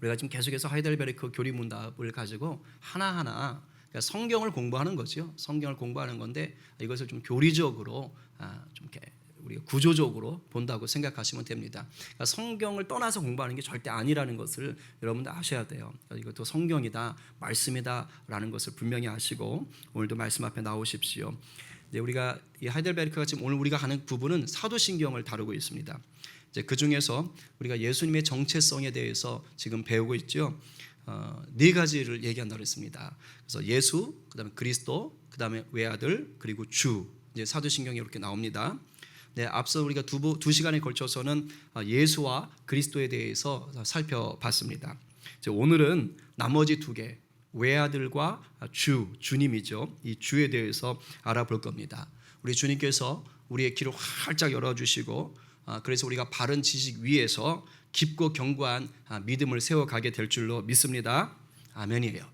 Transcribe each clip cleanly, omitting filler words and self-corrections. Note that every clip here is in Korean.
우리가 지금 계속해서 하이델베르크 교리문답을 가지고 하나하나 그러니까 성경을 공부하는 거죠. 성경을 공부하는 건데 이것을 좀 교리적으로 좀 이렇게 우리가 구조적으로 본다고 생각하시면 됩니다. 그러니까 성경을 떠나서 공부하는 게 절대 아니라는 것을 여러분들 아셔야 돼요. 그러니까 이것도 성경이다, 말씀이다라는 것을 분명히 아시고 오늘도 말씀 앞에 나오십시오. 네, 우리가 이 하이델베르크가 지금 오늘 우리가 하는 부분은 사도신경을 다루고 있습니다. 이제 그 중에서 우리가 예수님의 정체성에 대해서 지금 배우고 있죠. 네 가지를 얘기한다고 했습니다. 그래서 예수, 그다음에 그리스도, 그다음에 외아들, 그리고 주. 이제 사도신경에 이렇게 나옵니다. 네, 앞서 우리가 두 시간에 걸쳐서는 예수와 그리스도에 대해서 살펴봤습니다. 이제 오늘은 나머지 두 개, 외아들과 주님이죠. 이 주에 대해서 알아볼 겁니다. 우리 주님께서 우리의 길을 활짝 열어주시고 그래서 우리가 바른 지식 위에서 깊고 견고한 믿음을 세워가게 될 줄로 믿습니다. 아멘이에요.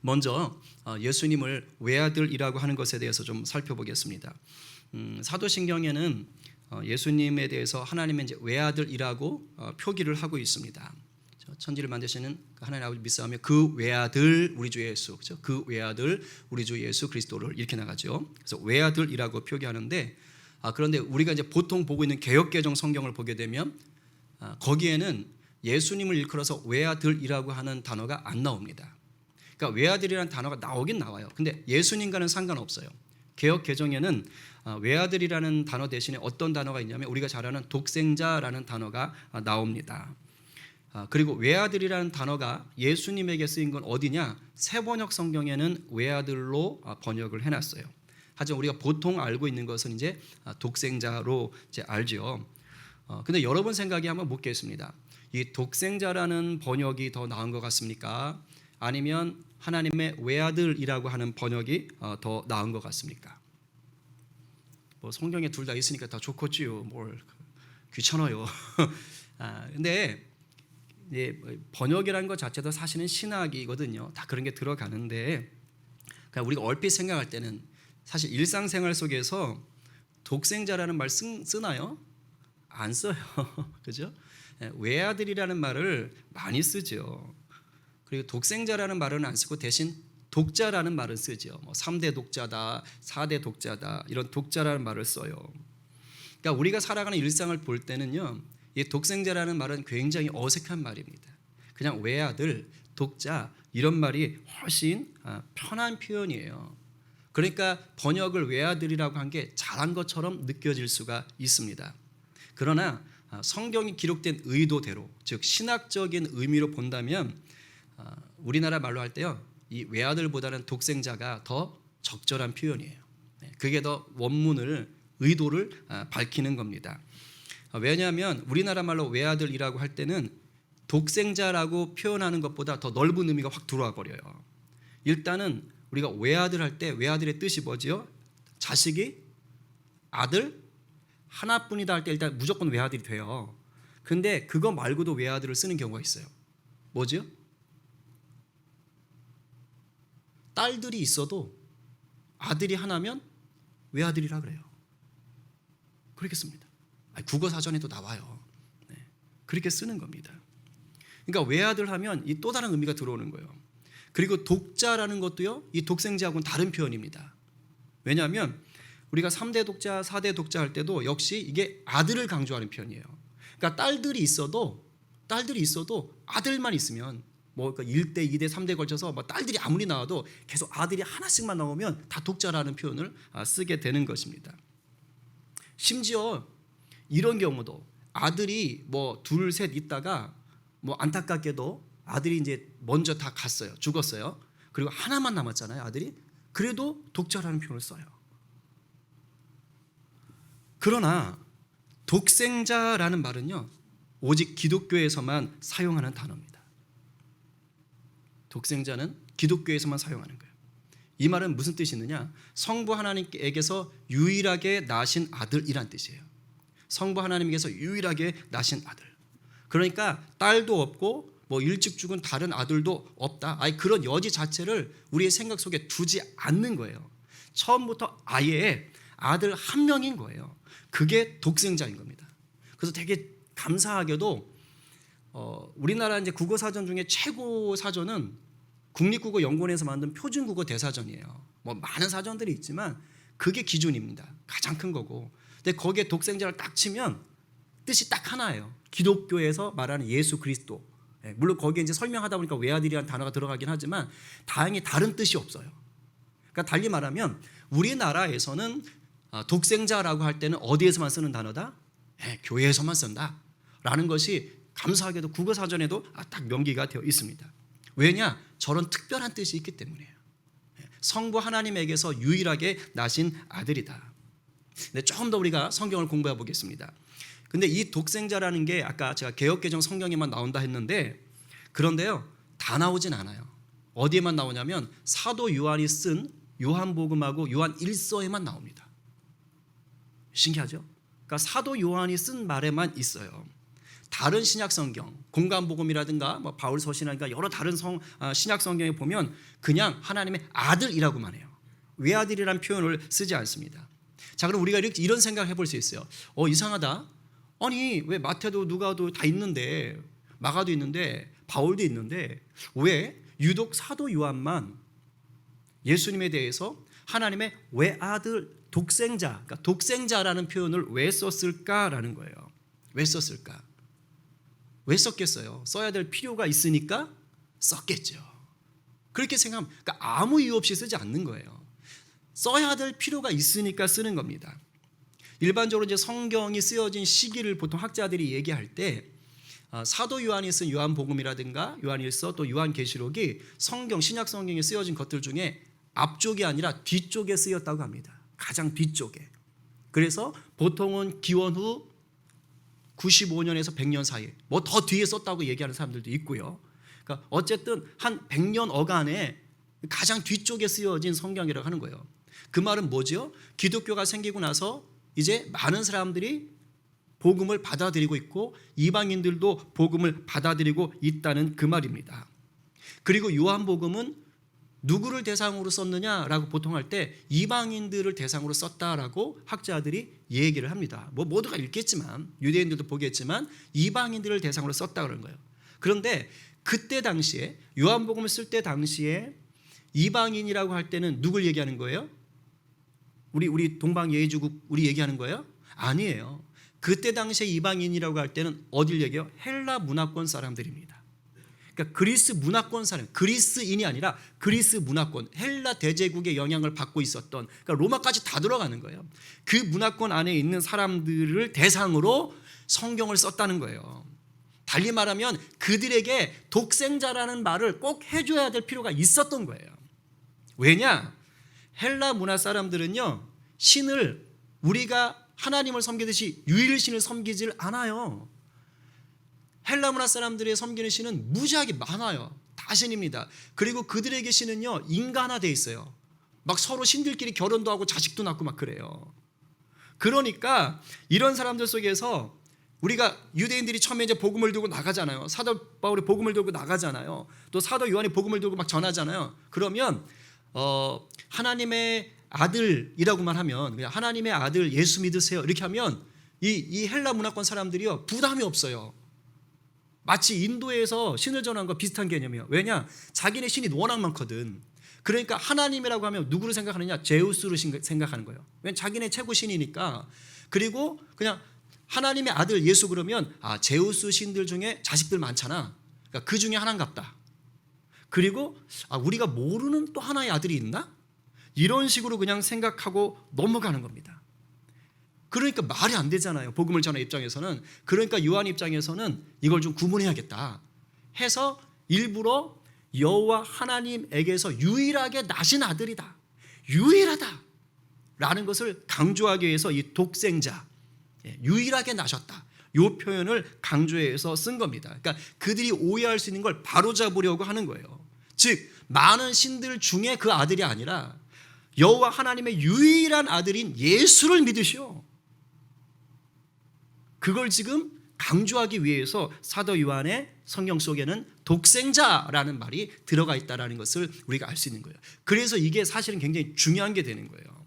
먼저 예수님을 외아들이라고 하는 것에 대해서 좀 살펴보겠습니다. 사도신경에는 예수님에 대해서 하나님의 이제 외아들이라고 표기를 하고 있습니다. 천지를 만드시는 하나님 아버지 믿사오며 그 외아들 우리 주 예수, 그렇죠? 그 외아들 우리 주 예수 그리스도를 이렇게 나가죠. 그래서 외아들이라고 표기하는데 그런데 우리가 이제 보통 보고 있는 개역개정 성경을 보게 되면 거기에는 예수님을 일컬어서 외아들이라고 하는 단어가 안 나옵니다. 그러니까 외아들이라는 단어가 나오긴 나와요. 근데 예수님과는 상관없어요. 개역개정에는 외아들이라는 단어 대신에 어떤 단어가 있냐면 우리가 잘 아는 독생자라는 단어가 나옵니다. 그리고 외아들이라는 단어가 예수님에게 쓰인 건 어디냐? 새번역 성경에는 외아들로 번역을 해놨어요. 하지만 우리가 보통 알고 있는 것은 이제 독생자로 이제 알죠. 근데 여러분 생각에 한번 묻겠습니다. 이 독생자라는 번역이 더 나은 것 같습니까? 아니면 하나님의 외아들이라고 하는 번역이 더 나은 것 같습니까? 뭐 성경에 둘 다 있으니까 다 좋겠지요. 뭘 귀찮아요. 근데 번역이라는 것 자체도 사실은 신학이거든요. 다 그런 게 들어가는데 그냥 우리가 얼핏 생각할 때는 사실 일상생활 속에서 독생자라는 말 쓰나요? 안 써요. 그죠? 외아들이라는 말을 많이 쓰죠. 그리고 독생자라는 말은 안 쓰고 대신 독자라는 말을 쓰죠. 뭐 3대 독자다, 4대 독자다 이런 독자라는 말을 써요. 그러니까 우리가 살아가는 일상을 볼 때는요. 이 독생자라는 말은 굉장히 어색한 말입니다. 그냥 외아들, 독자 이런 말이 훨씬 편한 표현이에요. 그러니까 번역을 외아들이라고 한 게 잘한 것처럼 느껴질 수가 있습니다. 그러나 성경이 기록된 의도대로 즉 신학적인 의미로 본다면 우리나라 말로 할 때요. 이 외아들보다는 독생자가 더 적절한 표현이에요. 그게 더 원문을 의도를 밝히는 겁니다. 왜냐하면 우리나라 말로 외아들이라고 할 때는 독생자라고 표현하는 것보다 더 넓은 의미가 확 들어와 버려요. 일단은 우리가 외아들 할 때 외아들의 뜻이 뭐지요? 자식이 아들 하나뿐이다 할 때 일단 무조건 외아들이 돼요. 근데 그거 말고도 외아들을 쓰는 경우가 있어요. 뭐지요? 딸들이 있어도 아들이 하나면 외아들이라 그래요. 그렇게 씁니다. 국어 사전에도 나와요. 그렇게 쓰는 겁니다. 그러니까 외아들 하면 이 또 다른 의미가 들어오는 거예요. 그리고 독자라는 것도요. 이 독생자하고는 다른 표현입니다. 왜냐하면 우리가 3대 독자, 4대 독자 할 때도 역시 이게 아들을 강조하는 표현이에요. 그러니까 딸들이 있어도 아들만 있으면 뭐 1대, 2대, 3대 걸쳐서 뭐 딸들이 아무리 나와도 계속 아들이 하나씩만 나오면 다 독자라는 표현을 쓰게 되는 것입니다. 심지어 이런 경우도 아들이 뭐 둘, 셋 있다가 뭐 안타깝게도 아들이 이제 먼저 다 갔어요. 죽었어요. 그리고 하나만 남았잖아요, 아들이. 그래도 독자라는 표현을 써요. 그러나 독생자라는 말은요. 오직 기독교에서만 사용하는 단어입니다. 독생자는 기독교에서만 사용하는 거예요. 이 말은 무슨 뜻이 있느냐? 성부 하나님께서 유일하게 낳으신 아들이란 뜻이에요. 성부 하나님께서 유일하게 낳으신 아들. 그러니까 딸도 없고 뭐 일찍 죽은 다른 아들도 없다. 아예 그런 여지 자체를 우리의 생각 속에 두지 않는 거예요. 처음부터 아예 아들 한 명인 거예요. 그게 독생자인 겁니다. 그래서 되게 감사하게도 우리나라 이제 국어 사전 중에 최고 사전은 국립국어연구원에서 만든 표준국어 대사전이에요. 뭐 많은 사전들이 있지만 그게 기준입니다. 가장 큰 거고. 근데 거기에 독생자를 딱 치면 뜻이 딱 하나예요. 기독교에서 말하는 예수 그리스도. 물론 거기에 이제 설명하다 보니까 외아들이라는 단어가 들어가긴 하지만 다행히 다른 뜻이 없어요. 그러니까 달리 말하면 우리나라에서는 독생자라고 할 때는 어디에서만 쓰는 단어다? 교회에서만 쓴다라는 것이 감사하게도 국어사전에도 딱 명기가 되어 있습니다. 왜냐? 저런 특별한 뜻이 있기 때문이에요. 성부 하나님에게서 유일하게 나신 아들이다. 근데 조금 더 우리가 성경을 공부해 보겠습니다. 근데 이 독생자라는 게 아까 제가 개역개정 성경에만 나온다 했는데 그런데요, 다 나오진 않아요. 어디에만 나오냐면 사도 요한이 쓴 요한복음하고 요한 1서에만 나옵니다. 신기하죠? 그러니까 사도 요한이 쓴 말에만 있어요. 다른 신약 성경, 공간복음이라든가 뭐 바울 서신이라든가 여러 다른 신약 성경에 보면 그냥 하나님의 아들이라고만 해요. 외아들이라는 표현을 쓰지 않습니다. 자, 그럼 우리가 이런 생각을 해볼 수 있어요. 이상하다. 아니 왜 마태도 누가도 다 있는데 마가도 있는데 바울도 있는데 왜 유독 사도 요한만 예수님에 대해서 하나님의 외아들 독생자, 그러니까 독생자라는 표현을 왜 썼을까라는 거예요. 왜 썼을까? 왜 썼겠어요? 써야 될 필요가 있으니까 썼겠죠. 그렇게 생각하면 그러니까 아무 이유 없이 쓰지 않는 거예요. 써야 될 필요가 있으니까 쓰는 겁니다. 일반적으로 이제 성경이 쓰여진 시기를 보통 학자들이 얘기할 때 사도 요한이 쓴 요한복음이라든가 요한일서 또 요한계시록이 성경 신약 성경에 쓰여진 것들 중에 앞쪽이 아니라 뒤쪽에 쓰였다고 합니다. 가장 뒤쪽에. 그래서 보통은 기원 후 95년에서 100년 사이 뭐 더 뒤에 썼다고 얘기하는 사람들도 있고요. 그러니까 어쨌든 한 100년 어간에 가장 뒤쪽에 쓰여진 성경이라고 하는 거예요. 그 말은 뭐죠? 기독교가 생기고 나서 이제 많은 사람들이 복음을 받아들이고 있고 이방인들도 복음을 받아들이고 있다는 그 말입니다. 그리고 요한복음은 누구를 대상으로 썼느냐라고 보통 할 때 이방인들을 대상으로 썼다라고 학자들이 얘기를 합니다. 뭐 모두가 읽겠지만 유대인들도 보겠지만 이방인들을 대상으로 썼다 그런 거예요. 그런데 그때 당시에 요한복음을 쓸 때 당시에 이방인이라고 할 때는 누굴 얘기하는 거예요? 우리 동방 예의주국 우리 얘기하는 거예요? 아니에요. 그때 당시에 이방인이라고 할 때는 어딜 얘기해요? 헬라 문화권 사람들입니다. 그러니까 그리스 문화권 사람, 그리스인이 아니라 그리스 문화권, 헬라 대제국의 영향을 받고 있었던, 그러니까 로마까지 다 들어가는 거예요. 그 문화권 안에 있는 사람들을 대상으로 성경을 썼다는 거예요. 달리 말하면 그들에게 독생자라는 말을 꼭 해줘야 될 필요가 있었던 거예요. 왜냐? 헬라 문화 사람들은요, 신을 우리가 하나님을 섬기듯이 유일신을 섬기질 않아요. 헬라 문화 사람들의 섬기는 신은 무지하게 많아요. 다 신입니다. 그리고 그들에게 신은요, 인간화되어 있어요. 막 서로 신들끼리 결혼도 하고 자식도 낳고 막 그래요. 그러니까 이런 사람들 속에서 우리가 유대인들이 처음에 이제 복음을 들고 나가잖아요. 사도 바울이 복음을 들고 나가잖아요. 또 사도 요한이 복음을 들고 막 전하잖아요. 그러면 하나님의 아들이라고만 하면 그냥 하나님의 아들 예수 믿으세요 이렇게 하면 이 헬라 문화권 사람들이요 부담이 없어요. 마치 인도에서 신을 전한 거 비슷한 개념이에요. 왜냐? 자기네 신이 워낙 많거든. 그러니까 하나님이라고 하면 누구를 생각하느냐? 제우스를 생각하는 거예요. 왜냐면 자기네 최고 신이니까. 그리고 그냥 하나님의 아들 예수 그러면 제우스 신들 중에 자식들 많잖아. 그러니까 그 중에 하나인갑다. 그리고 우리가 모르는 또 하나의 아들이 있나? 이런 식으로 그냥 생각하고 넘어가는 겁니다. 그러니까 말이 안 되잖아요. 복음을 전하는 입장에서는. 그러니까 요한 입장에서는 이걸 좀 구분해야겠다 해서 일부러 여호와 하나님에게서 유일하게 나신 아들이다, 유일하다 라는 것을 강조하기 위해서 이 독생자, 유일하게 나셨다, 이 표현을 강조해서 쓴 겁니다. 그러니까 그들이 오해할 수 있는 걸 바로잡으려고 하는 거예요. 즉 많은 신들 중에 그 아들이 아니라 여호와 하나님의 유일한 아들인 예수를 믿으시오. 그걸 지금 강조하기 위해서 사도 요한의 성경 속에는 독생자라는 말이 들어가 있다는 것을 우리가 알 수 있는 거예요. 그래서 이게 사실은 굉장히 중요한 게 되는 거예요.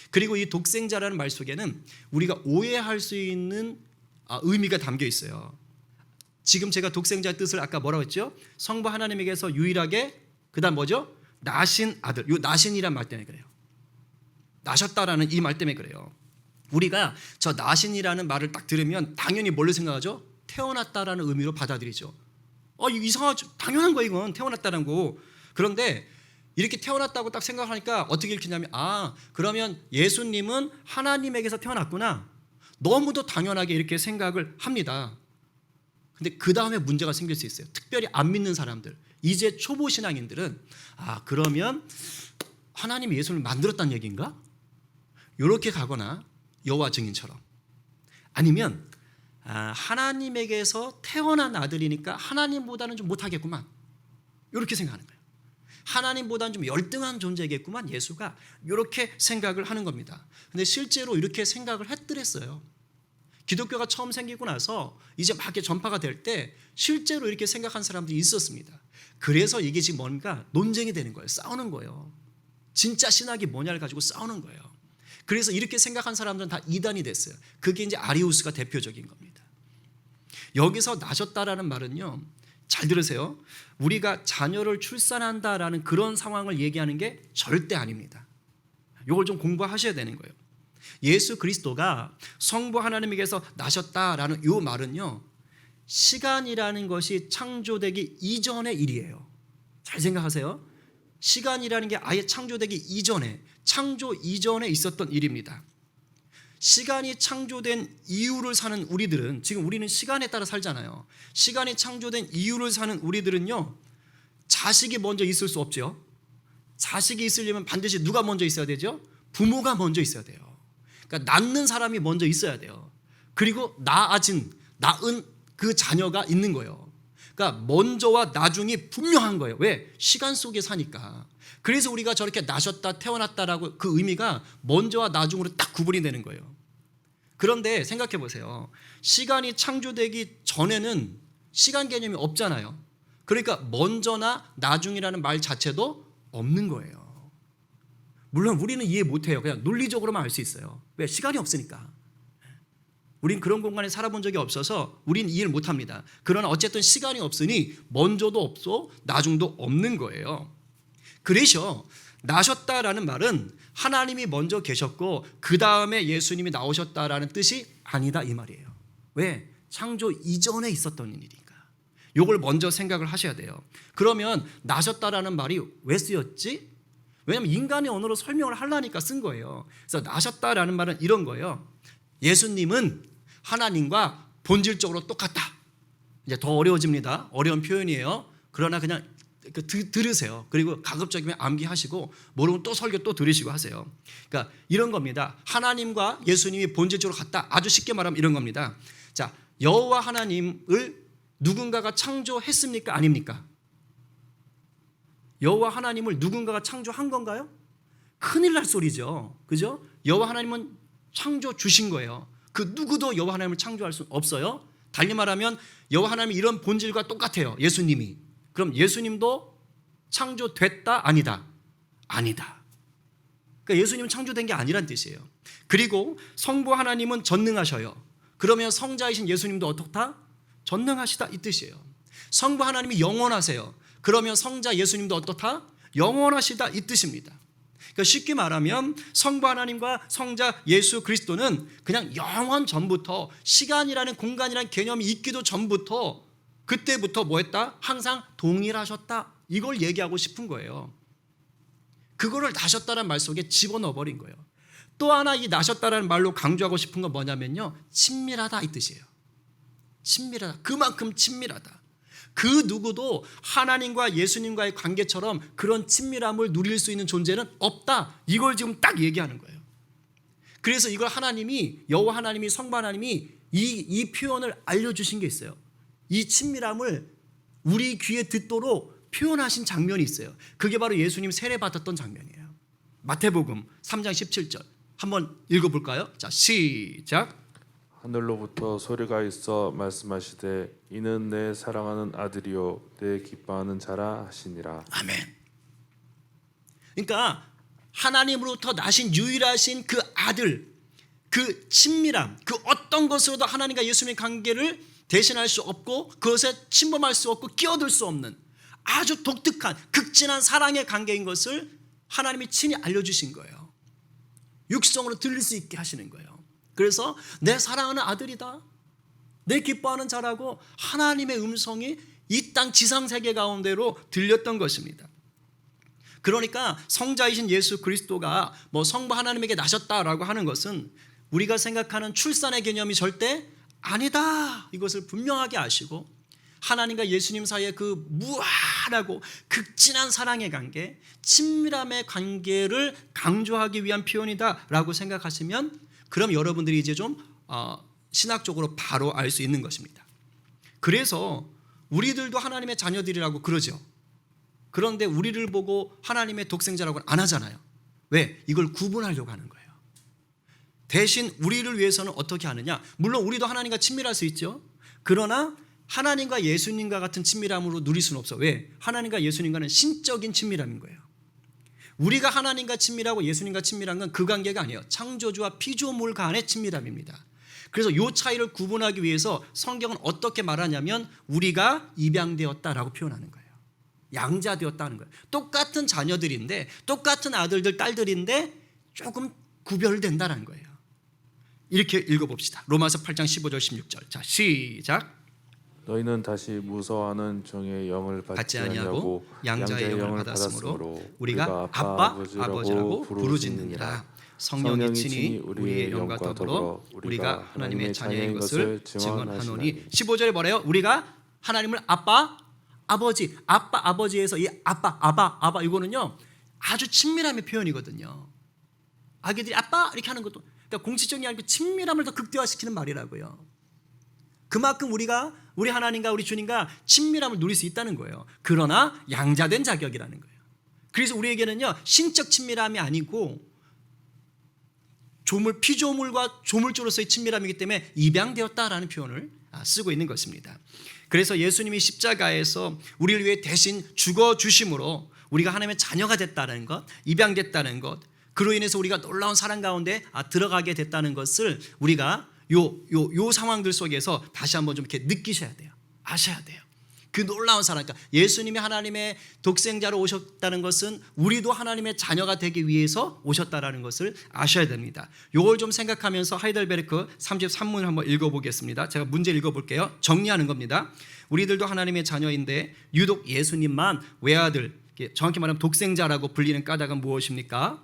그리고 이 독생자라는 말 속에는 우리가 오해할 수 있는 의미가 담겨 있어요. 지금 제가 독생자의 뜻을 아까 뭐라고 했죠? 성부 하나님에게서 유일하게 그다음 뭐죠? 나신 아들. 요 나신이란 말 때문에 그래요. 나셨다라는 이 말 때문에 그래요. 우리가 저 나신이라는 말을 딱 들으면 당연히 뭘로 생각하죠? 태어났다라는 의미로 받아들이죠. 이상하죠. 당연한 거 이건 태어났다는 거. 그런데 이렇게 태어났다고 딱 생각하니까 어떻게 읽히냐면 그러면 예수님은 하나님에게서 태어났구나. 너무도 당연하게 이렇게 생각을 합니다. 근데 그 다음에 문제가 생길 수 있어요. 특별히 안 믿는 사람들, 이제 초보 신앙인들은 그러면 하나님이 예수를 만들었다는 얘기인가? 이렇게 가거나 여호와 증인처럼, 아니면 하나님에게서 태어난 아들이니까 하나님보다는 좀 못하겠구만, 이렇게 생각하는 거예요. 하나님보다는 좀 열등한 존재겠구만 예수가, 이렇게 생각을 하는 겁니다. 근데 실제로 이렇게 생각을 했더랬어요. 기독교가 처음 생기고 나서 이제 막 이렇게 전파가 될 때 실제로 이렇게 생각한 사람들이 있었습니다. 그래서 이게 지금 뭔가 논쟁이 되는 거예요. 싸우는 거예요. 진짜 신학이 뭐냐를 가지고 싸우는 거예요. 그래서 이렇게 생각한 사람들은 다 이단이 됐어요. 그게 이제 아리우스가 대표적인 겁니다. 여기서 나셨다라는 말은요, 잘 들으세요. 우리가 자녀를 출산한다라는 그런 상황을 얘기하는 게 절대 아닙니다. 이걸 좀 공부하셔야 되는 거예요. 예수 그리스도가 성부 하나님에게서 나셨다라는 이 말은요, 시간이라는 것이 창조되기 이전의 일이에요. 잘 생각하세요. 시간이라는 게 아예 창조되기 이전에, 창조 이전에 있었던 일입니다. 시간이 창조된 이유를 사는 우리들은, 지금 우리는 시간에 따라 살잖아요. 시간이 창조된 이유를 사는 우리들은요, 자식이 먼저 있을 수 없죠. 자식이 있으려면 반드시 누가 먼저 있어야 되죠? 부모가 먼저 있어야 돼요. 그러니까 낳는 사람이 먼저 있어야 돼요. 그리고 낳은 그 자녀가 있는 거예요. 그러니까 먼저와 나중이 분명한 거예요. 왜? 시간 속에 사니까. 그래서 우리가 저렇게 나셨다, 태어났다라고 그 의미가 먼저와 나중으로 딱 구분이 되는 거예요. 그런데 생각해 보세요. 시간이 창조되기 전에는 시간 개념이 없잖아요. 그러니까 먼저나 나중이라는 말 자체도 없는 거예요. 물론 우리는 이해 못해요. 그냥 논리적으로만 알 수 있어요. 왜? 시간이 없으니까. 우린 그런 공간에 살아본 적이 없어서 우린 이해를 못합니다. 그러나 어쨌든 시간이 없으니 먼저도 없고 나중도 없는 거예요. 그래서 나셨다라는 말은 하나님이 먼저 계셨고 그 다음에 예수님이 나오셨다라는 뜻이 아니다 이 말이에요. 왜? 창조 이전에 있었던 일이니까. 이걸 먼저 생각을 하셔야 돼요. 그러면 나셨다라는 말이 왜 쓰였지? 왜냐하면 인간의 언어로 설명을 하려니까 쓴 거예요. 그래서 나셨다라는 말은 이런 거예요. 예수님은 하나님과 본질적으로 똑같다. 이제 더 어려워집니다. 어려운 표현이에요. 그러나 그냥 들으세요. 그리고 가급적이면 암기하시고 모르면 또 설교 또 들으시고 하세요. 그러니까 이런 겁니다. 하나님과 예수님이 본질적으로 같다. 아주 쉽게 말하면 이런 겁니다. 자, 여호와 하나님을 누군가가 창조했습니까? 아닙니까? 여호와 하나님을 누군가가 창조한 건가요? 큰일 날 소리죠. 그죠? 여호와 하나님은 창조 주신 거예요. 그 누구도 여호와 하나님을 창조할 수 없어요. 달리 말하면 여호와 하나님이 이런 본질과 똑같아요. 예수님이. 그럼 예수님도 창조됐다? 아니다? 아니다. 그러니까 예수님은 창조된 게 아니란 뜻이에요. 그리고 성부 하나님은 전능하셔요. 그러면 성자이신 예수님도 어떻다? 전능하시다 이 뜻이에요. 성부 하나님이 영원하세요. 그러면 성자 예수님도 어떻다? 영원하시다 이 뜻입니다. 그러니까 쉽게 말하면 성부 하나님과 성자 예수 그리스도는 그냥 영원 전부터, 시간이라는 공간이라는 개념이 있기도 전부터, 그때부터 뭐 했다? 항상 동일하셨다. 이걸 얘기하고 싶은 거예요. 그거를 나셨다는 말 속에 집어넣어버린 거예요. 또 하나 이 나셨다라는 말로 강조하고 싶은 건 뭐냐면요, 친밀하다 이 뜻이에요. 친밀하다. 그만큼 친밀하다. 그 누구도 하나님과 예수님과의 관계처럼 그런 친밀함을 누릴 수 있는 존재는 없다. 이걸 지금 딱 얘기하는 거예요. 그래서 이걸 하나님이, 여호와 하나님이, 성부 하나님이 이 표현을 알려주신 게 있어요. 이 친밀함을 우리 귀에 듣도록 표현하신 장면이 있어요. 그게 바로 예수님 세례받았던 장면이에요. 마태복음 3장 17절 한번 읽어볼까요? 자, 시작. 하늘로부터 소리가 있어 말씀하시되 이는 내 사랑하는 아들이요 내 기뻐하는 자라 하시니라. 아멘. 그러니까 하나님으로부터 나신 유일하신 그 아들, 그 친밀함, 그 어떤 것으로도 하나님과 예수님의 관계를 대신할 수 없고 그것에 침범할 수 없고 끼어들 수 없는 아주 독특한 극진한 사랑의 관계인 것을 하나님이 친히 알려주신 거예요. 육성으로 들릴 수 있게 하시는 거예요. 그래서 내 사랑하는 아들이다, 내 기뻐하는 자라고 하나님의 음성이 이 땅 지상세계 가운데로 들렸던 것입니다. 그러니까 성자이신 예수 그리스도가 뭐 성부 하나님에게 나셨다라고 하는 것은 우리가 생각하는 출산의 개념이 절대 아니다, 이것을 분명하게 아시고 하나님과 예수님 사이의 그 무한하고 극진한 사랑의 관계, 친밀함의 관계를 강조하기 위한 표현이다라고 생각하시면 그럼 여러분들이 이제 좀 신학적으로 바로 알 수 있는 것입니다. 그래서 우리들도 하나님의 자녀들이라고 그러죠. 그런데 우리를 보고 하나님의 독생자라고는 안 하잖아요. 왜? 이걸 구분하려고 하는 거예요. 대신 우리를 위해서는 어떻게 하느냐? 물론 우리도 하나님과 친밀할 수 있죠. 그러나 하나님과 예수님과 같은 친밀함으로 누릴 수는 없어. 왜? 하나님과 예수님과는 신적인 친밀함인 거예요. 우리가 하나님과 친밀하고 예수님과 친밀한 건 그 관계가 아니에요. 창조주와 피조물 간의 친밀함입니다. 그래서 이 차이를 구분하기 위해서 성경은 어떻게 말하냐면 우리가 입양되었다라고 표현하는 거예요. 양자되었다는 거예요. 똑같은 자녀들인데, 똑같은 아들들 딸들인데 조금 구별된다는 거예요. 이렇게 읽어봅시다. 로마서 8장 15절 16절. 자, 시작. 너희는 다시 무서워하는 종의 영을 받지 아니하고 양자의 영을 받았으므로 우리가 아빠 아버지라고 부르짖느니라. 성령이 친히 우리의 영과 더불어 우리가 하나님의 자녀인 것을 증언하노니. 15절에 뭐래요? 우리가 하나님을 아빠 아버지, 아빠 아버지에서 이 아빠 아바 이거는요 아주 친밀함의 표현이거든요. 아기들이 아빠 이렇게 하는 것도 그러니까 공식적이 아니고 친밀함을 더 극대화시키는 말이라고요. 그만큼 우리가 우리 하나님과 우리 주님과 친밀함을 누릴 수 있다는 거예요. 그러나 양자된 자격이라는 거예요. 그래서 우리에게는요 신적 친밀함이 아니고 피조물과 조물주로서의 친밀함이기 때문에 입양되었다라는 표현을 쓰고 있는 것입니다. 그래서 예수님이 십자가에서 우리를 위해 대신 죽어주심으로 우리가 하나님의 자녀가 됐다는 것, 입양됐다는 것, 그로 인해서 우리가 놀라운 사랑 가운데 들어가게 됐다는 것을 우리가 요 상황들 속에서 다시 한번 좀 이렇게 느끼셔야 돼요. 아셔야 돼요. 그 놀라운 사랑, 그러니까 예수님이 하나님의 독생자로 오셨다는 것은 우리도 하나님의 자녀가 되기 위해서 오셨다라는 것을 아셔야 됩니다. 이걸 좀 생각하면서 하이델베르크 33문을 한번 읽어보겠습니다. 제가 문제 읽어볼게요. 정리하는 겁니다. 우리들도 하나님의 자녀인데 유독 예수님만 외아들, 정확히 말하면 독생자라고 불리는 까닭은 무엇입니까?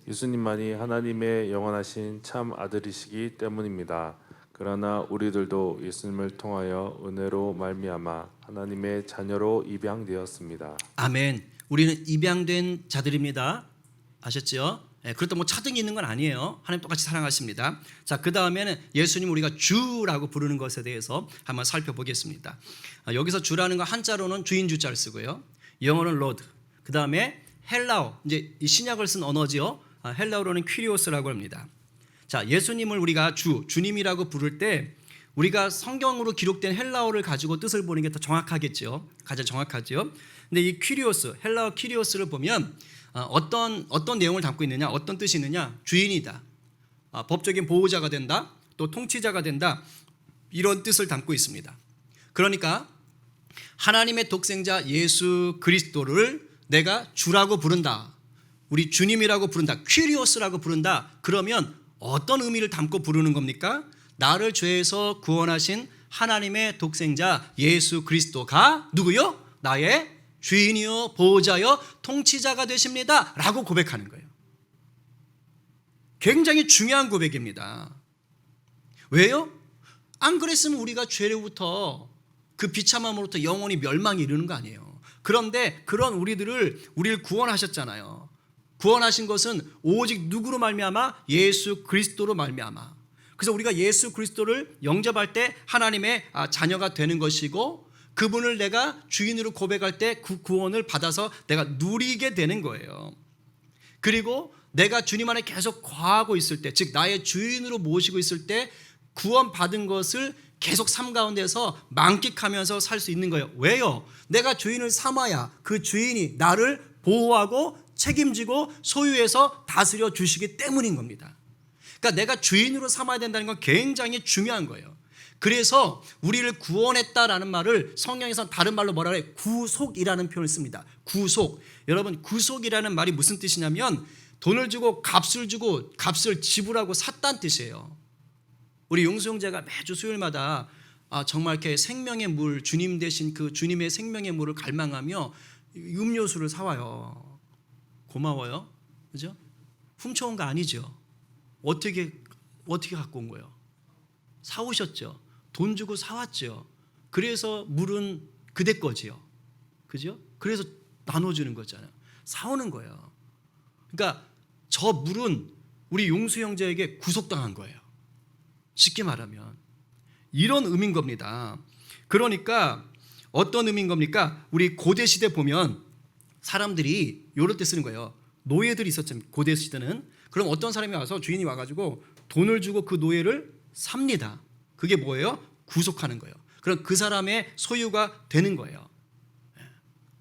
예수님만이 하나님의 영원하신 참 아들이시기 때문입니다. 그러나 우리들도 예수님을 통하여 은혜로 말미암아 하나님의 자녀로 입양되었습니다. 아멘. 우리는 입양된 자들입니다. 아셨죠? 그렇다고 뭐 차등이 있는 건 아니에요. 하나님 똑같이 사랑하십니다. 자, 그 다음에는 예수님 우리가 주라고 부르는 것에 대해서 한번 살펴보겠습니다. 여기서 주라는 거 한자로는 주인 주자를 쓰고요. 영어는 로드. 그 다음에 헬라어, 이제 이 신약을 쓴 언어지요. 헬라어로는 퀴리오스라고 합니다. 자, 예수님을 우리가 주님이라고 부를 때 우리가 성경으로 기록된 헬라어를 가지고 뜻을 보는 게 더 정확하겠죠. 가장 정확하죠. 근데 이 퀴리오스, 헬라어 퀴리오스를 보면 어떤 내용을 담고 있느냐, 어떤 뜻이 있느냐, 주인이다, 법적인 보호자가 된다, 또 통치자가 된다, 이런 뜻을 담고 있습니다. 그러니까 하나님의 독생자 예수 그리스도를 내가 주라고 부른다, 우리 주님이라고 부른다, 퀴리오스라고 부른다, 그러면 어떤 의미를 담고 부르는 겁니까? 나를 죄에서 구원하신 하나님의 독생자 예수 그리스도가 누구요? 나의 주인이요 보호자요 통치자가 되십니다 라고 고백하는 거예요. 굉장히 중요한 고백입니다. 왜요? 안 그랬으면 우리가 죄로부터 그 비참함으로부터 영원히 멸망에 이르는 거 아니에요. 그런데 그런 우리를 구원하셨잖아요. 구원하신 것은 오직 누구로 말미암아? 예수 그리스도로 말미암아. 그래서 우리가 예수 그리스도를 영접할 때 하나님의 자녀가 되는 것이고 그분을 내가 주인으로 고백할 때 그 구원을 받아서 내가 누리게 되는 거예요. 그리고 내가 주님 안에 계속 거하고 있을 때, 즉 나의 주인으로 모시고 있을 때 구원받은 것을 계속 삶 가운데서 만끽하면서 살 수 있는 거예요. 왜요? 내가 주인을 삼아야 그 주인이 나를 보호하고 책임지고 소유해서 다스려 주시기 때문인 겁니다. 그러니까 내가 주인으로 삼아야 된다는 건 굉장히 중요한 거예요. 그래서 우리를 구원했다라는 말을 성경에서 다른 말로 뭐라 그래요? 구속이라는 표현을 씁니다. 구속. 여러분, 구속이라는 말이 무슨 뜻이냐면 돈을 주고 값을 지불하고 샀다는 뜻이에요. 우리 용수 형제가 매주 수요일마다 정말 이렇게 생명의 물, 주님 대신 그 주님의 생명의 물을 갈망하며 음료수를 사와요. 고마워요. 그죠? 훔쳐온 거 아니죠. 어떻게 갖고 온 거예요? 사오셨죠. 돈 주고 사왔죠. 그래서 물은 그대 거지요. 그죠? 그래서 나눠주는 거잖아요. 사오는 거예요. 그러니까 저 물은 우리 용수 형제에게 구속당한 거예요. 쉽게 말하면 이런 의미인 겁니다. 그러니까 어떤 의미인 겁니까? 우리 고대 시대 보면 사람들이 이럴 때 쓰는 거예요. 노예들이 있었죠. 고대 시대는. 그럼 어떤 사람이 와서 주인이 와가지고 돈을 주고 그 노예를 삽니다. 그게 뭐예요? 구속하는 거예요. 그럼 그 사람의 소유가 되는 거예요.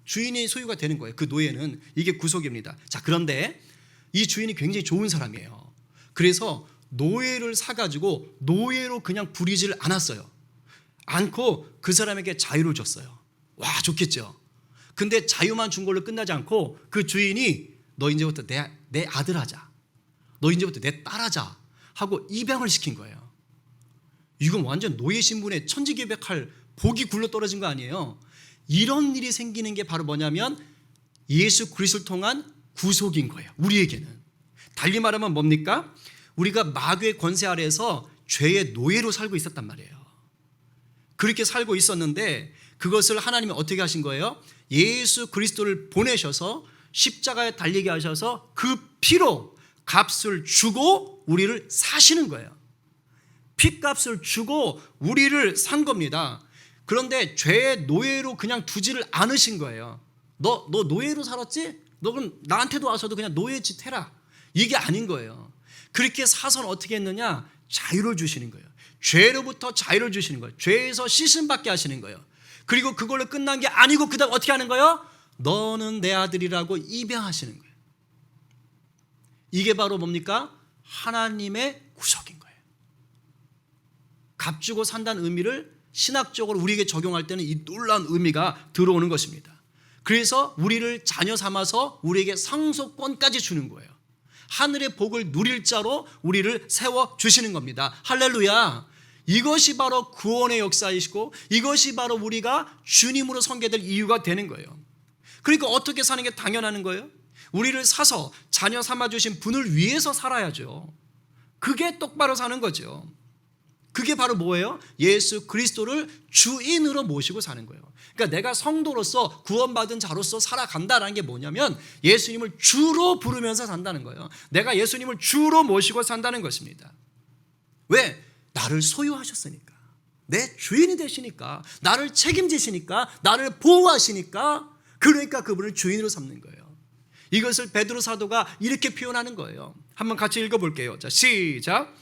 주인의 소유가 되는 거예요. 그 노예는. 이게 구속입니다. 자, 그런데 이 주인이 굉장히 좋은 사람이에요. 그래서 노예를 사가지고 노예로 그냥 부리질 않았어요. 않고 그 사람에게 자유를 줬어요. 와, 좋겠죠. 근데 자유만 준 걸로 끝나지 않고 그 주인이 너 이제부터 내 아들 하자, 너 이제부터 내 딸 하자 하고 입양을 시킨 거예요. 이건 완전 노예 신분에 천지개벽할 복이 굴러떨어진 거 아니에요. 이런 일이 생기는 게 바로 뭐냐면 예수 그리스도를 통한 구속인 거예요. 우리에게는. 달리 말하면 뭡니까? 우리가 마귀의 권세 아래에서 죄의 노예로 살고 있었단 말이에요. 그렇게 살고 있었는데 그것을 하나님이 어떻게 하신 거예요? 예수 그리스도를 보내셔서 십자가에 달리게 하셔서 그 피로 값을 주고 우리를 사시는 거예요. 피값을 주고 우리를 산 겁니다. 그런데 죄의 노예로 그냥 두지를 않으신 거예요. 너 노예로 살았지? 너 그럼 나한테도 와서도 그냥 노예짓 해라. 이게 아닌 거예요. 그렇게 사서는 어떻게 했느냐? 자유를 주시는 거예요. 죄로부터 자유를 주시는 거예요. 죄에서 씻음받게 하시는 거예요. 그리고 그걸로 끝난 게 아니고 그 다음 어떻게 하는 거예요? 너는 내 아들이라고 입양하시는 거예요. 이게 바로 뭡니까? 하나님의 구속인 거예요. 값주고 산다는 의미를 신학적으로 우리에게 적용할 때는 이 놀라운 의미가 들어오는 것입니다. 그래서 우리를 자녀 삼아서 우리에게 상속권까지 주는 거예요. 하늘의 복을 누릴 자로 우리를 세워주시는 겁니다. 할렐루야. 이것이 바로 구원의 역사이시고 이것이 바로 우리가 주님으로 섬겨야 될 이유가 되는 거예요. 그러니까 어떻게 사는 게 당연한 거예요? 우리를 사서 자녀 삼아주신 분을 위해서 살아야죠. 그게 똑바로 사는 거죠. 그게 바로 뭐예요? 예수 그리스도를 주인으로 모시고 사는 거예요. 그러니까 내가 성도로서 구원받은 자로서 살아간다는 게 뭐냐면 예수님을 주로 부르면서 산다는 거예요. 내가 예수님을 주로 모시고 산다는 것입니다. 왜? 나를 소유하셨으니까. 내 주인이 되시니까. 나를 책임지시니까. 나를 보호하시니까. 그러니까 그분을 주인으로 삼는 거예요. 이것을 베드로 사도가 이렇게 표현하는 거예요. 한번 같이 읽어볼게요. 자, 시작.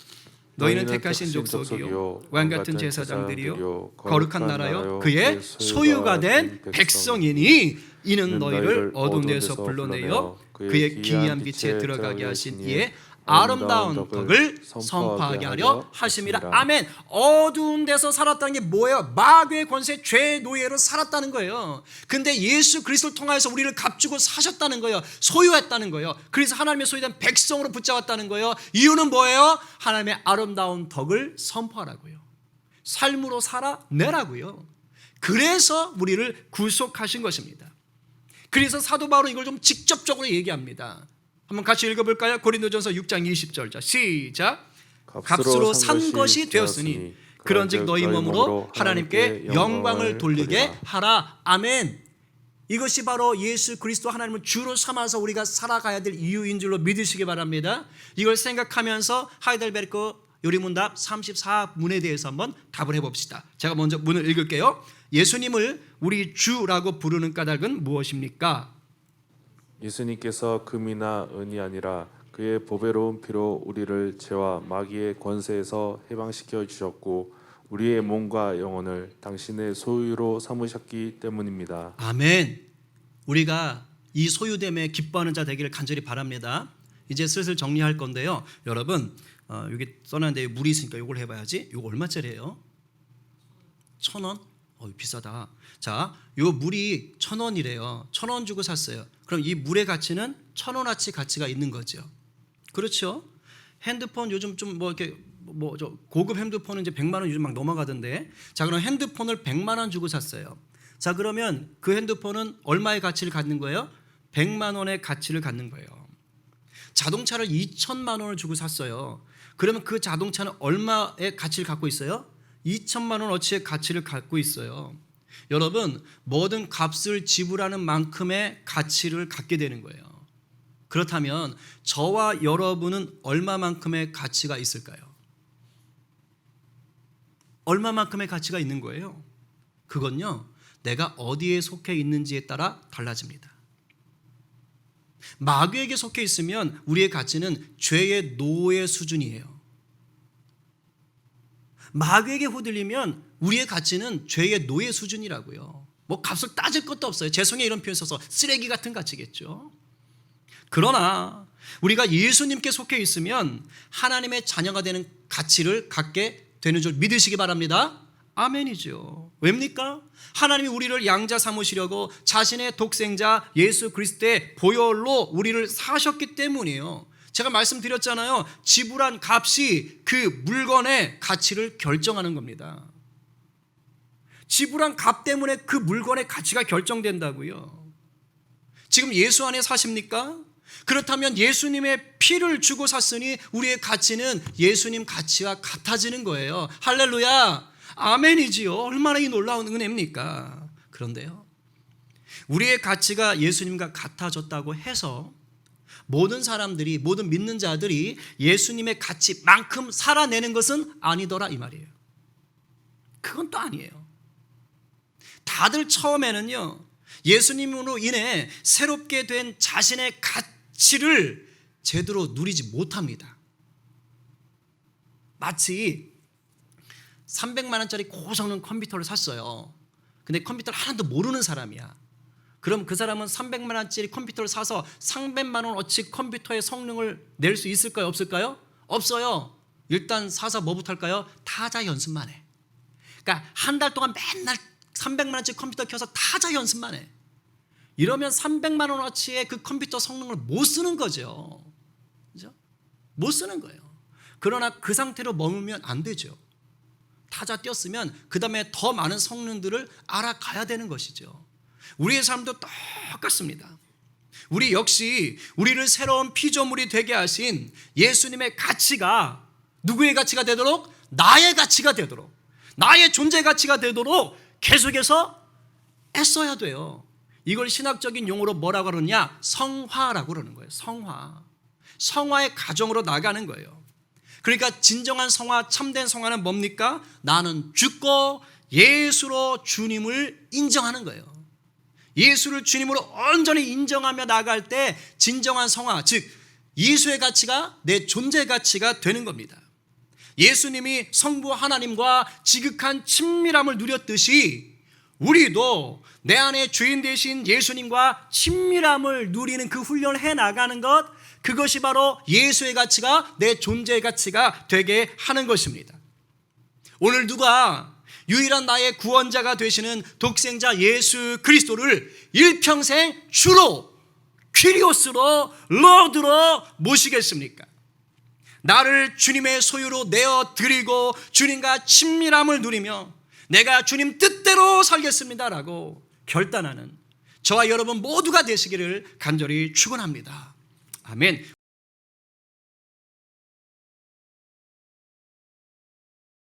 너희는 택하신 족속이요 왕같은 제사장들이요 거룩한 나라요 그의 소유가 된 백성이니 이는 너희를 어두운 데서 불러내어 그의 기이한 빛에 들어가게 하신 이의 아름다운 덕을 선포하게 하려 하심이라. 아멘. 어두운 데서 살았다는 게 뭐예요? 마귀의 권세, 죄의 노예로 살았다는 거예요. 근데 예수 그리스도를 통하여서 우리를 값주고 사셨다는 거예요. 소유했다는 거예요. 그래서 하나님의 소유된 백성으로 붙잡았다는 거예요. 이유는 뭐예요? 하나님의 아름다운 덕을 선포하라고요. 삶으로 살아내라고요. 그래서 우리를 구속하신 것입니다. 그래서 사도 바울은 이걸 좀 직접적으로 얘기합니다. 한번 같이 읽어볼까요? 고린도전서 6장 20절. 자, 시작. 값으로 산 것이 되었으니 그런즉 너희 몸으로 하나님께 영광을 돌리게 하라. 아멘. 이것이 바로 예수 그리스도 하나님을 주로 삼아서 우리가 살아가야 될 이유인 줄로 믿으시기 바랍니다. 이걸 생각하면서 하이델베르크 요리문답 34문에 대해서 한번 답을 해봅시다. 제가 먼저 문을 읽을게요. 예수님을 우리 주라고 부르는 까닭은 무엇입니까? 예수님께서 금이나 은이 아니라 그의 보배로운 피로 우리를 죄와 마귀의 권세에서 해방시켜 주셨고 우리의 몸과 영혼을 당신의 소유로 삼으셨기 때문입니다. 아멘. 우리가 이 소유됨에 기뻐하는 자 되기를 간절히 바랍니다. 이제 슬슬 정리할 건데요. 여러분, 여기 써놨는데 물이 있으니까 이걸 해봐야지. 이거 얼마짜리예요? 1,000원? 비싸다. 자, 요 물이 1,000원이래요. 1,000원 주고 샀어요. 그럼 이 물의 가치는 1,000원어치 가치가 있는 거죠. 그렇죠? 핸드폰 요즘 좀 뭐 이렇게 저 고급 핸드폰은 이제 100만 원 요즘 막 넘어가던데. 자, 그럼 핸드폰을 100만 원 주고 샀어요. 자, 그러면 그 핸드폰은 얼마의 가치를 갖는 거예요? 100만 원의 가치를 갖는 거예요. 자동차를 2천만 원을 주고 샀어요. 그러면 그 자동차는 얼마의 가치를 갖고 있어요? 2천만 원어치의 가치를 갖고 있어요. 여러분, 모든 값을 지불하는 만큼의 가치를 갖게 되는 거예요. 그렇다면 저와 여러분은 얼마만큼의 가치가 있을까요? 얼마만큼의 가치가 있는 거예요? 그건요, 내가 어디에 속해 있는지에 따라 달라집니다. 마귀에게 속해 있으면 우리의 가치는 죄의 노예 수준이에요. 마귀에게 휘둘리면 우리의 가치는 죄의 노예 수준이라고요. 뭐 값을 따질 것도 없어요. 죄송해요 이런 표현 써서 쓰레기 같은 가치겠죠. 그러나 우리가 예수님께 속해 있으면 하나님의 자녀가 되는 가치를 갖게 되는 줄 믿으시기 바랍니다. 아멘이죠. 왜입니까? 하나님이 우리를 양자 삼으시려고 자신의 독생자 예수 그리스도의 보혈로 우리를 사셨기 때문이에요. 제가 말씀드렸잖아요. 지불한 값이 그 물건의 가치를 결정하는 겁니다. 지불한 값 때문에 그 물건의 가치가 결정된다고요. 지금 예수 안에 사십니까? 그렇다면 예수님의 피를 주고 샀으니 우리의 가치는 예수님 가치와 같아지는 거예요. 할렐루야. 아멘이지요. 얼마나 이 놀라운 은혜입니까? 그런데요, 우리의 가치가 예수님과 같아졌다고 해서 모든 사람들이, 모든 믿는 자들이 예수님의 가치만큼 살아내는 것은 아니더라 이 말이에요. 그건 또 아니에요. 다들 처음에는요, 예수님으로 인해 새롭게 된 자신의 가치를 제대로 누리지 못합니다. 마치 300만 원짜리 고성능 컴퓨터를 샀어요. 근데 컴퓨터를 하나도 모르는 사람이야. 그럼 그 사람은 300만 원짜리 컴퓨터를 사서 300만 원어치 컴퓨터의 성능을 낼 수 있을까요? 없을까요? 없어요. 일단 사서 뭐부터 할까요? 타자 연습만 해. 그러니까 한 달 동안 맨날 300만 원짜리 컴퓨터 켜서 타자 연습만 해. 이러면 300만 원어치의 그 컴퓨터 성능을 못 쓰는 거죠. 그죠? 못 쓰는 거예요. 그러나 그 상태로 머물면 안 되죠. 타자 띄었으면 그 다음에 더 많은 성능들을 알아가야 되는 것이죠. 우리의 삶도 똑같습니다. 우리 역시 우리를 새로운 피조물이 되게 하신 예수님의 가치가 누구의 가치가 되도록? 나의 가치가 되도록, 나의 존재 가치가 되도록 계속해서 애써야 돼요. 이걸 신학적인 용어로 뭐라고 그러냐? 성화라고 그러는 거예요. 성화. 성화의 과정으로 나가는 거예요. 그러니까 진정한 성화, 참된 성화는 뭡니까? 나는 죽고 예수로 주님을 인정하는 거예요. 예수를 주님으로 온전히 인정하며 나갈 때 진정한 성화, 즉 예수의 가치가 내 존재 가치가 되는 겁니다. 예수님이 성부 하나님과 지극한 친밀함을 누렸듯이 우리도 내 안에 주인 되신 예수님과 친밀함을 누리는 그 훈련을 해나가는 것, 그것이 바로 예수의 가치가 내 존재의 가치가 되게 하는 것입니다. 오늘 누가 유일한 나의 구원자가 되시는 독생자 예수 그리스도를 일평생 주로, 퀴리오스로, 로드로 모시겠습니까? 나를 주님의 소유로 내어드리고 주님과 친밀함을 누리며 내가 주님 뜻대로 살겠습니다라고 결단하는 저와 여러분 모두가 되시기를 간절히 축원합니다. 아멘.